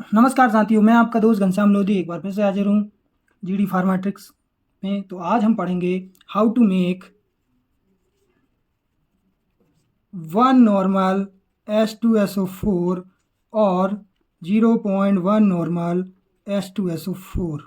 नमस्कार साथियों, मैं आपका दोस्त घनश्याम लोधी एक बार फिर से हाजिर हूँ जीडी फार्माट्रिक्स में। तो आज हम पढ़ेंगे how to make one normal H2SO4 और 0.1 नॉर्मल H2SO4।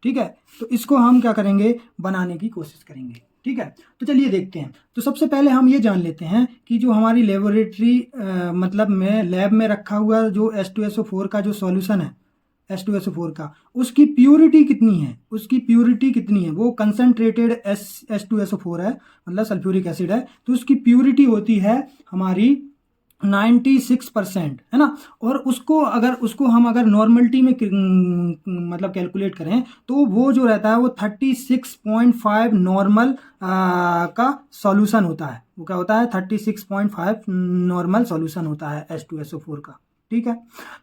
ठीक है, तो इसको हम क्या करेंगे, बनाने की कोशिश करेंगे। ठीक है, तो चलिए देखते हैं। तो सबसे पहले हम ये जान लेते हैं कि जो हमारी लेबोरेटरी मतलब में लैब में रखा हुआ जो H2SO4 का जो सॉल्यूशन है H2SO4 का, उसकी प्योरिटी कितनी है, उसकी प्योरिटी कितनी है। वो कंसनट्रेटेड H2SO4 है, मतलब सल्फ्यूरिक एसिड है, तो उसकी प्योरिटी होती है हमारी 96%, है ना। और उसको हम अगर नॉर्मलिटी में मतलब कैलकुलेट करें तो वो जो रहता है वो 36.5 नॉर्मल का सॉल्यूशन होता है। वो क्या होता है, 36.5 नॉर्मल सॉल्यूशन होता है H2SO4 का। ठीक है,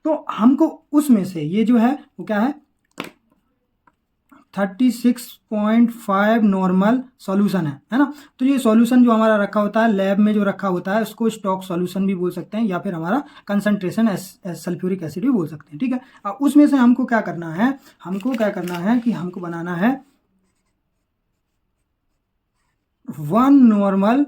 तो हमको उसमें से ये जो है वो क्या है, 36.5 नॉर्मल सॉल्यूशन है ना। तो ये सॉल्यूशन जो हमारा रखा होता है लैब में, जो रखा होता है उसको स्टॉक सॉल्यूशन भी बोल सकते हैं, या फिर हमारा कंसंट्रेशन सल्फ्यूरिक एसिड भी बोल सकते हैं। ठीक है, अब उसमें से हमको क्या करना है, कि हमको बनाना है वन नॉर्मल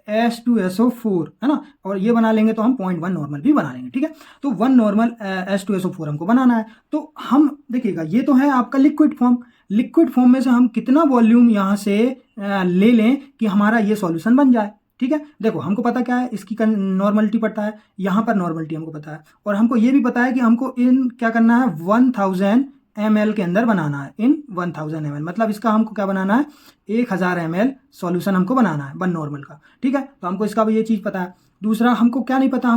H2SO4, है ना। और ये बना लेंगे तो हम 0.1 नॉर्मल भी बना लेंगे। ठीक है, तो वन नॉर्मल H2SO4 हमको बनाना है। तो हम देखिएगा, ये तो है आपका लिक्विड फॉर्म। लिक्विड फॉर्म में से हम कितना वॉल्यूम यहाँ से ले लें कि हमारा ये सॉल्यूशन बन जाए। ठीक है, देखो हमको पता क्या है, इसकी नॉर्मलिटी पता है, यहाँ पर नॉर्मलिटी हमको पता है, और हमको ये भी पता है कि हमको इन क्या करना है, 1000 ml के अंदर बनाना है। इन 1000 ml मतलब इसका हमको क्या बनाना है, 1000 ml सॉल्यूशन हमको बनाना है वन नॉर्मल का। ठीक है, तो हमको इसका भी ये चीज़ पता है। दूसरा हमको क्या नहीं पता,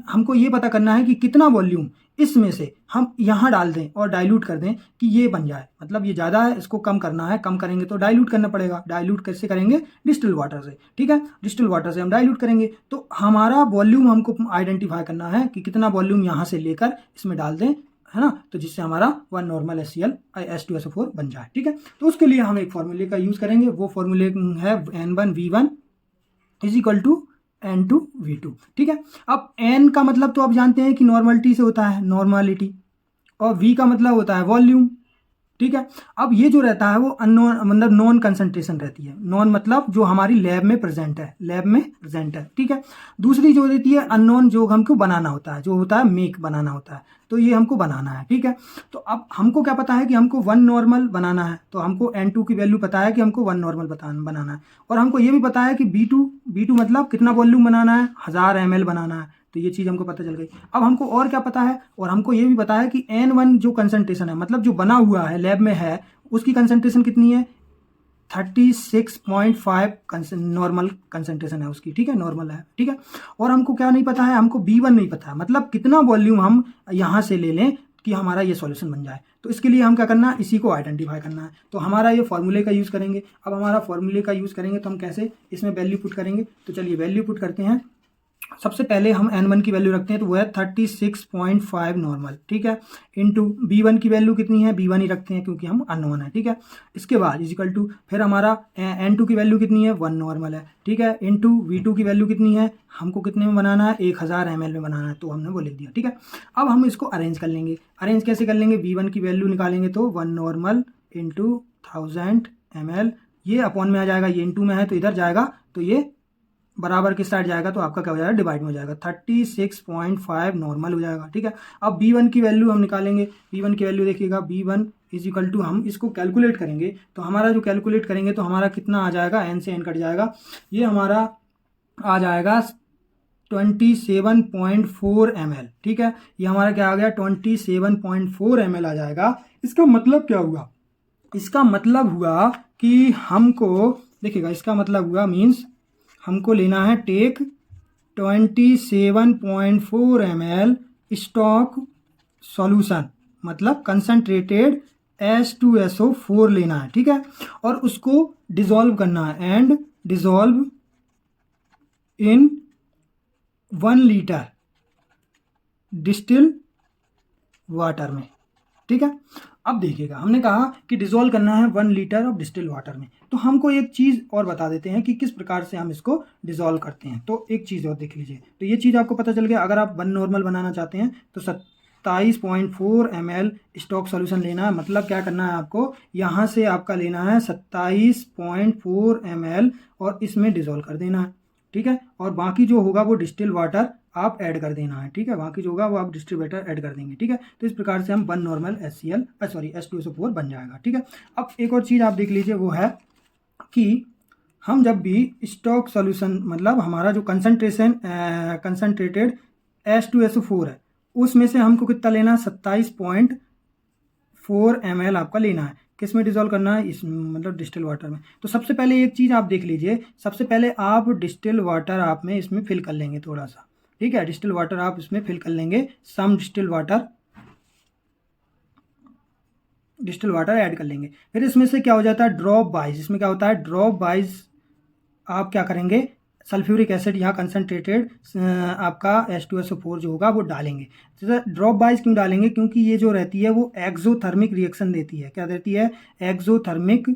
हमको ये पता करना है कि कितना वॉल्यूम इसमें से हम यहाँ डाल दें और डाइल्यूट कर दें कि ये बन जाए। मतलब ये ज़्यादा है, इसको कम करना है, कम करेंगे तो डाइल्यूट करना पड़ेगा। डाइल्यूट कैसे करेंगे, डिस्टिल वाटर से। ठीक है, डिस्टिल वाटर से हम डाइल्यूट करेंगे। तो हमारा वॉल्यूम हमको आइडेंटिफाई करना है कि कितना वॉल्यूम यहाँ से लेकर इसमें डाल दें, है ना, तो जिससे हमारा वन नॉर्मल H2SO4 बन जाए। ठीक है, तो उसके लिए हम एक फॉर्मूले का यूज़ करेंगे। वो फॉर्मूले है N1V1 is equal to N2V2। ठीक है, अब N का मतलब तो आप जानते हैं कि नॉर्मलिटी से होता है, नॉर्मलिटी, और V का मतलब होता है वॉल्यूम। ठीक है, अब ये जो रहता है वो अननोन, मतलब नॉन कंसंट्रेशन रहती है। नॉन मतलब जो हमारी लैब में प्रेजेंट है। ठीक है, दूसरी जो रहती है अननोन, जो हमको बनाना होता है, जो होता है मेक बनाना होता है, तो ये हमको बनाना है। ठीक है, तो अब हमको क्या पता है कि हमको वन नॉर्मल बनाना है, तो हमको N2 की वैल्यू पता है कि हमको वन नॉर्मल बनाना है, और हमको ये भी पता है कि B2 मतलब कितना वॉल्यूम बनाना है, 1000 ml बनाना है। तो ये चीज़ हमको पता चल गई। अब हमको और क्या पता है, और हमको ये भी पता है कि N1 जो कंसंट्रेशन है, मतलब जो बना हुआ है लैब में है, उसकी कंसंट्रेशन कितनी है, 36.5 नॉर्मल कंसंट्रेशन है उसकी। ठीक है, नॉर्मल है। ठीक है, और हमको क्या नहीं पता है, हमको B1 नहीं पता है, मतलब कितना वॉल्यूम हम यहाँ से ले लें कि हमारा ये सॉल्यूशन बन जाए। तो इसके लिए हम क्या करना है, इसी को आइडेंटिफाई करना है। तो हमारा ये फॉर्मूले का यूज़ करेंगे। अब हमारा फॉर्मूले का यूज़ करेंगे तो हम कैसे इसमें वैल्यू पुट करेंगे, तो चलिए वैल्यू पुट करते हैं। सबसे पहले हम N1 की वैल्यू रखते हैं, तो वो है 36.5 नॉर्मल। ठीक है, इंटू B1 की वैल्यू कितनी है, B1 ही रखते हैं क्योंकि हम अननोन है। ठीक है, इसके बाद इजिकल टू फिर हमारा N2 की वैल्यू कितनी है, 1 नॉर्मल है। ठीक है, इंटू V2 की वैल्यू कितनी है, हमको कितने में बनाना है, 1000 ml में बनाना है, तो हमने वो लिख दिया। ठीक है, अब हम इसको अरेंज कर लेंगे। अरेंज कैसे कर लेंगे, B1 की वैल्यू निकालेंगे तो 1 नॉर्मल इंटू 1000 ml, ये अपॉन में आ जाएगा, ये इंटू में है तो इधर जाएगा, तो ये बराबर किस साइड जाएगा, तो आपका क्या हो जाएगा, डिवाइड में हो जाएगा, 36.5 नॉर्मल हो जाएगा। ठीक है, अब B1 की वैल्यू हम निकालेंगे। B1 की वैल्यू देखिएगा, B1 इज इक्वल टू, हम इसको कैलकुलेट करेंगे तो हमारा जो कैलकुलेट करेंगे तो हमारा कितना आ जाएगा, N से N कट जाएगा, ये हमारा आ जाएगा 27.4 ml। ठीक है, ये हमारा क्या आ गया, 27.4 ml आ जाएगा। इसका मतलब क्या हुआ, इसका मतलब हुआ कि हमको देखिएगा, इसका मतलब हुआ मीन्स हमको लेना है टेक 27.4 ml स्टॉक सॉल्यूशन, मतलब कंसंट्रेटेड H2SO4 लेना है। ठीक है, और उसको डिसॉल्व करना है, and dissolve in 1 litre distil water में। ठीक है, अब देखिएगा, हमने कहा कि डिसॉल्व करना है 1 लीटर ऑफ डिस्टिल वाटर में, तो हमको एक चीज़ और बता देते हैं कि किस प्रकार से हम इसको डिसॉल्व करते हैं। तो एक चीज़ और देख लीजिए, तो ये चीज़ आपको पता चल गया। अगर आप वन नॉर्मल बनाना चाहते हैं तो 27.4 ml स्टॉक सॉल्यूशन लेना है। मतलब क्या करना है आपको, यहाँ से आपका लेना है 27.4 ml और इसमें डिज़ोल्व कर देना है, ठीक है। और बाकी जो होगा वो डिस्टिल वाटर आप ऐड कर देना है, ठीक है। बाकी जो होगा वो आप डिस्टिल वाटर ऐड कर देंगे, ठीक है। तो इस प्रकार से हम 1 नॉर्मल H2SO4 बन जाएगा, ठीक है। अब एक और चीज़ आप देख लीजिए, वो है कि हम जब भी स्टॉक सॉल्यूशन मतलब हमारा जो कंसनट्रेटेड H2SO4 है उसमें से हमको कितना लेना है, 27.4 ml आपका लेना है। किस में डिजोल्व करना है, इस मतलब डिस्टिल वाटर में। तो सबसे पहले एक चीज़ आप देख लीजिए, सबसे पहले आप डिस्टिल वाटर आप में इसमें फिल कर लेंगे थोड़ा सा, ठीक है। डिस्टिल वाटर आप इसमें फिल कर लेंगे, सम डिस्टिल वाटर ऐड कर लेंगे। फिर इसमें से क्या हो जाता है, ड्रॉप वाइज, इसमें क्या होता है, ड्रॉप वाइज आप क्या करेंगे, सल्फ्यूरिक एसिड यहाँ कंसनट्रेटेड आपका H2SO4 जो होगा वो डालेंगे। जैसे ड्रॉप वाइज क्यों डालेंगे, क्योंकि ये जो रहती है वो एक्सोथर्मिक रिएक्शन देती है। क्या देती है, एक्सोथर्मिक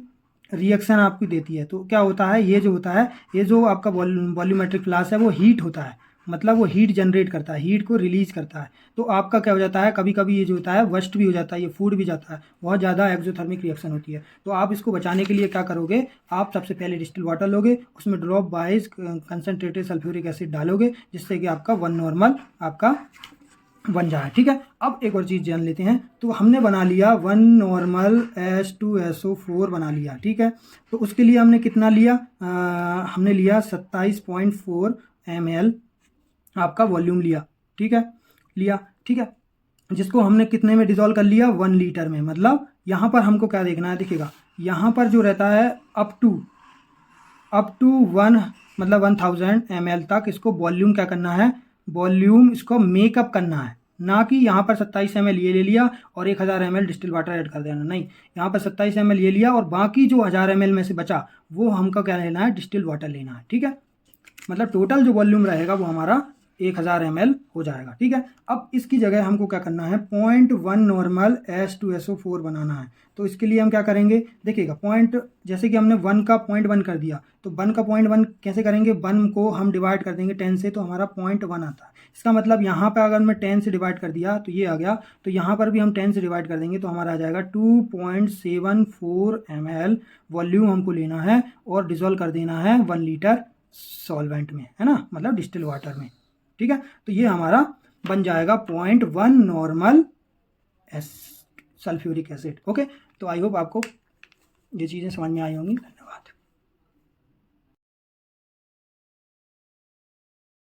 रिएक्शन आपकी देती है। तो क्या होता है, ये जो होता है, ये जो आपका वॉल्यूमेट्रिक फ्लास्क है वो हीट होता है, मतलब वो हीट जनरेट करता है, हीट को रिलीज करता है। तो आपका क्या हो जाता है, कभी कभी ये जो होता है वस्ट भी हो जाता है, ये फूड भी जाता है, बहुत ज़्यादा एक्सोथर्मिक रिएक्शन होती है। तो आप इसको बचाने के लिए क्या करोगे, आप सबसे पहले डिस्टिल वाटर लोगे, उसमें drop wise concentrated sulphuric acid डालोगे, जिससे कि आपका 1 नॉर्मल आपका बन जाए, ठीक है। अब एक और चीज़ जान लेते हैं। तो हमने बना लिया 1 नॉर्मल H2SO4 बना लिया, ठीक है। तो उसके लिए हमने कितना लिया, हमने लिया 27.4 ml आपका वॉल्यूम लिया, ठीक है, ठीक है। जिसको हमने कितने में डिजोल्व कर लिया, 1 लीटर में। मतलब यहाँ पर हमको क्या देखना है, देखिएगा यहाँ पर जो रहता है अप टू 1 मतलब 1000 ml तक इसको वॉल्यूम क्या करना है, वॉल्यूम इसको मेकअप करना है। ना कि यहाँ पर 27 ml ये ले लिया और 1000 ml डिस्टिल वाटर ऐड कर देना, नहीं। यहाँ पर 27 ml ये लिया और बाकी जो 1000 ml में से बचा वो हमको क्या लेना है, डिस्टिल वाटर लेना है, ठीक है। मतलब टोटल जो वॉल्यूम रहेगा वो हमारा 1000 ml हो जाएगा, ठीक है। अब इसकी जगह हमको क्या करना है, 0.1 नॉर्मल H2SO4 बनाना है। तो इसके लिए हम क्या करेंगे, देखिएगा पॉइंट, जैसे कि हमने 1 का 0.1 कर दिया, तो 1 का 0.1 कैसे करेंगे, 1 को हम डिवाइड कर देंगे 10 से, तो हमारा 0.1 आता है। इसका मतलब यहाँ पर अगर मैं 10 से डिवाइड कर दिया तो ये आ गया, तो यहाँ पर भी हम 10 से डिवाइड कर देंगे तो हमारा आ जाएगा 2.74 ml वॉल्यूम हमको लेना है और डिजोल्व कर देना है 1 लीटर सॉल्वेंट में, है ना, मतलब डिस्टिल वाटर में, ठीक है। तो ये हमारा बन जाएगा 0.1 नॉर्मल सल्फ्यूरिक एसिड, ओके। तो आई होप आपको ये चीज़ें समझ में आई होंगी। धन्यवाद।